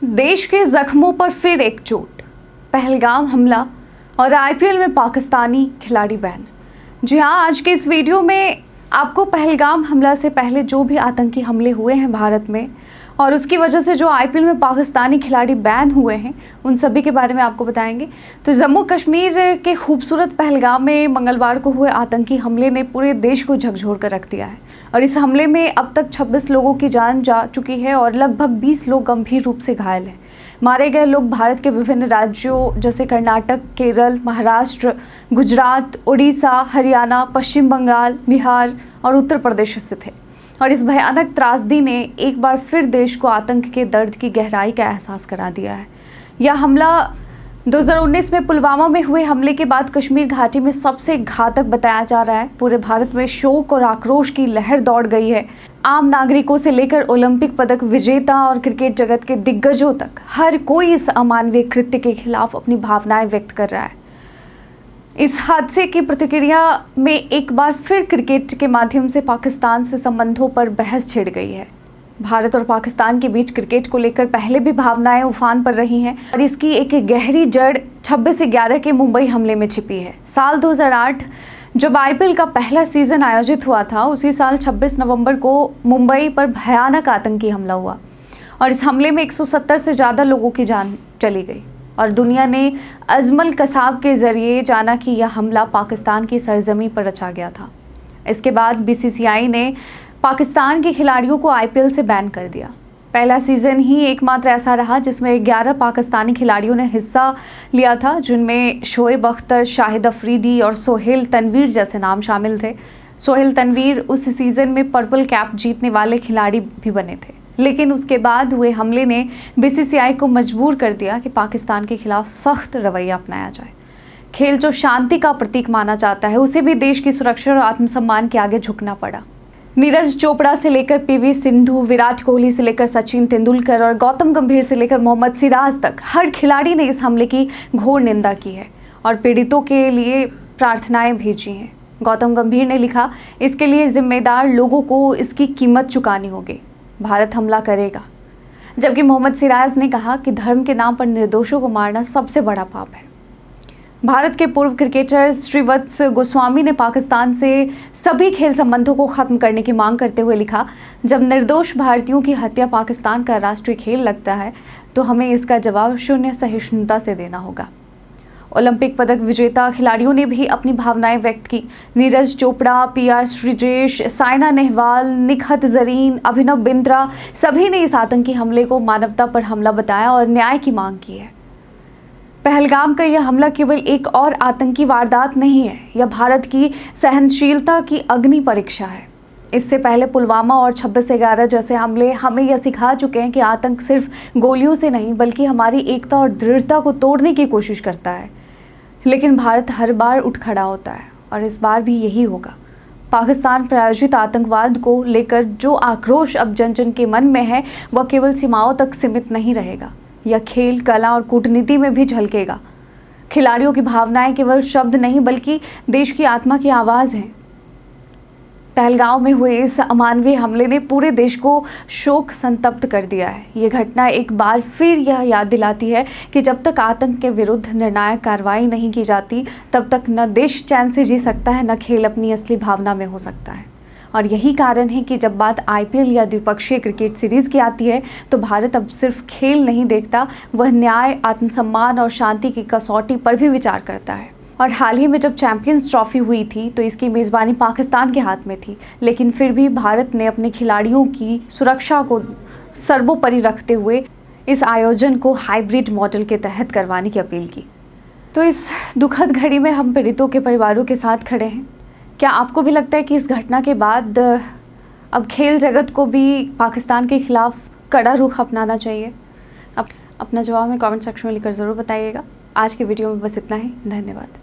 देश के जख्मों पर फिर एक चोट, पहलगाम हमला और आईपीएल में पाकिस्तानी खिलाड़ी बैन। जी हाँ, आज के इस वीडियो में आपको पहलगाम हमला से पहले जो भी आतंकी हमले हुए हैं भारत में और उसकी वजह से जो आईपीएल में पाकिस्तानी खिलाड़ी बैन हुए हैं, उन सभी के बारे में आपको बताएंगे। तो जम्मू कश्मीर के खूबसूरत पहलगाम में मंगलवार को हुए आतंकी हमले ने पूरे देश को झकझोर कर रख दिया है और इस हमले में अब तक 26 लोगों की जान जा चुकी है और लगभग 20 लोग गंभीर रूप से घायल हैं। मारे गए लोग भारत के विभिन्न राज्यों जैसे कर्नाटक, केरल, महाराष्ट्र, गुजरात, उड़ीसा, हरियाणा, पश्चिम बंगाल, बिहार और उत्तर प्रदेश से थे और इस भयानक त्रासदी ने एक बार फिर देश को आतंक के दर्द की गहराई का एहसास करा दिया है। यह हमला 2019 में पुलवामा में हुए हमले के बाद कश्मीर घाटी में सबसे घातक बताया जा रहा है। पूरे भारत में शोक और आक्रोश की लहर दौड़ गई है। आम नागरिकों से लेकर ओलंपिक पदक विजेता और क्रिकेट जगत के दिग्गजों तक हर कोई इस अमानवीय कृत्य के खिलाफ अपनी भावनाएं व्यक्त कर रहा है। इस हादसे की प्रतिक्रिया में एक बार फिर क्रिकेट के माध्यम से पाकिस्तान से संबंधों पर बहस छिड़ गई है। भारत और पाकिस्तान के बीच क्रिकेट को लेकर पहले भी भावनाएं उफान पर रही हैं और इसकी एक गहरी जड़ 26/11 के मुंबई हमले में छिपी है। साल 2008 जब आईपीएल का पहला सीजन आयोजित हुआ था, उसी साल 26 नवंबर को मुंबई पर भयानक आतंकी हमला हुआ और इस हमले में 170 से ज़्यादा लोगों की जान चली गई और दुनिया ने अजमल कसाब के जरिए जाना कि यह हमला पाकिस्तान की सरजमी पर रचा गया था। इसके बाद बीसीसीआई ने पाकिस्तान के खिलाड़ियों को आईपीएल से बैन कर दिया। पहला सीजन ही एकमात्र ऐसा रहा जिसमें 11 पाकिस्तानी खिलाड़ियों ने हिस्सा लिया था, जिनमें शोएब अख्तर, शाहिद अफरीदी और सोहेल तनवीर जैसे नाम शामिल थे। सोहेल तनवीर उस सीजन में पर्पल कैप जीतने वाले खिलाड़ी भी बने थे, लेकिन उसके बाद हुए हमले ने बीसीसीआई को मजबूर कर दिया कि पाकिस्तान के खिलाफ सख्त रवैया अपनाया जाए। खेल जो शांति का प्रतीक माना जाता है, उसे भी देश की सुरक्षा और आत्मसम्मान के आगे झुकना पड़ा। नीरज चोपड़ा से लेकर पीवी सिंधु, विराट कोहली से लेकर सचिन तेंदुलकर और गौतम गंभीर से लेकर मोहम्मद सिराज तक हर खिलाड़ी ने इस हमले की घोर निंदा की है और पीड़ितों के लिए प्रार्थनाएं भेजी हैं। गौतम गंभीर ने लिखा, इसके लिए जिम्मेदार लोगों को इसकी कीमत चुकानी होगी। भारत हमला करेगा। जबकि मोहम्मद सिराज ने कहा कि धर्म के नाम पर निर्दोषों को मारना सबसे बड़ा पाप है। भारत के पूर्व क्रिकेटर श्रीवत्स गोस्वामी ने पाकिस्तान से सभी खेल संबंधों को खत्म करने की मांग करते हुए लिखा, जब निर्दोष भारतीयों की हत्या पाकिस्तान का राष्ट्रीय खेल लगता है तो हमें इसका जवाब शून्य सहिष्णुता से देना होगा। ओलंपिक पदक विजेता खिलाड़ियों ने भी अपनी भावनाएं व्यक्त की। नीरज चोपड़ा, पीआर श्रीजेश, साइना नेहवाल, निखत जरीन, अभिनव बिंद्रा सभी ने इस आतंकी हमले को मानवता पर हमला बताया और न्याय की मांग की है। पहलगाम का यह हमला केवल एक और आतंकी वारदात नहीं है, यह भारत की सहनशीलता की अग्नि परीक्षा है। इससे पहले पुलवामा और 26/11 जैसे हमले हमें यह सिखा चुके हैं कि आतंक सिर्फ गोलियों से नहीं बल्कि हमारी एकता और दृढ़ता को तोड़ने की कोशिश करता है। लेकिन भारत हर बार उठ खड़ा होता है और इस बार भी यही होगा। पाकिस्तान प्रायोजित आतंकवाद को लेकर जो आक्रोश अब जन जन के मन में है, वह केवल सीमाओं तक सीमित नहीं रहेगा। यह खेल, कला और कूटनीति में भी झलकेगा। खिलाड़ियों की भावनाएं केवल शब्द नहीं बल्कि देश की आत्मा की आवाज़ हैं। पहलगाम में हुए इस अमानवीय हमले ने पूरे देश को शोक संतप्त कर दिया है। ये घटना एक बार फिर यह याद दिलाती है कि जब तक आतंक के विरुद्ध निर्णायक कार्रवाई नहीं की जाती, तब तक न देश चैन से जी सकता है, न खेल अपनी असली भावना में हो सकता है। और यही कारण है कि जब बात आईपीएल या द्विपक्षीय क्रिकेट सीरीज़ की आती है, तो भारत अब सिर्फ खेल नहीं देखता, वह न्याय, आत्मसम्मान और शांति की कसौटी पर भी विचार करता है। और हाल ही में जब चैंपियंस ट्रॉफी हुई थी तो इसकी मेज़बानी पाकिस्तान के हाथ में थी, लेकिन फिर भी भारत ने अपने खिलाड़ियों की सुरक्षा को सर्वोपरि रखते हुए इस आयोजन को हाइब्रिड मॉडल के तहत करवाने की अपील की। तो इस दुखद घड़ी में हम पीड़ितों के परिवारों के साथ खड़े हैं। क्या आपको भी लगता है कि इस घटना के बाद अब खेल जगत को भी पाकिस्तान के खिलाफ कड़ा रुख अपनाना चाहिए? अपना जवाब हमें कमेंट सेक्शन में लिखकर ज़रूर बताइएगा। आज के वीडियो में बस इतना ही। धन्यवाद।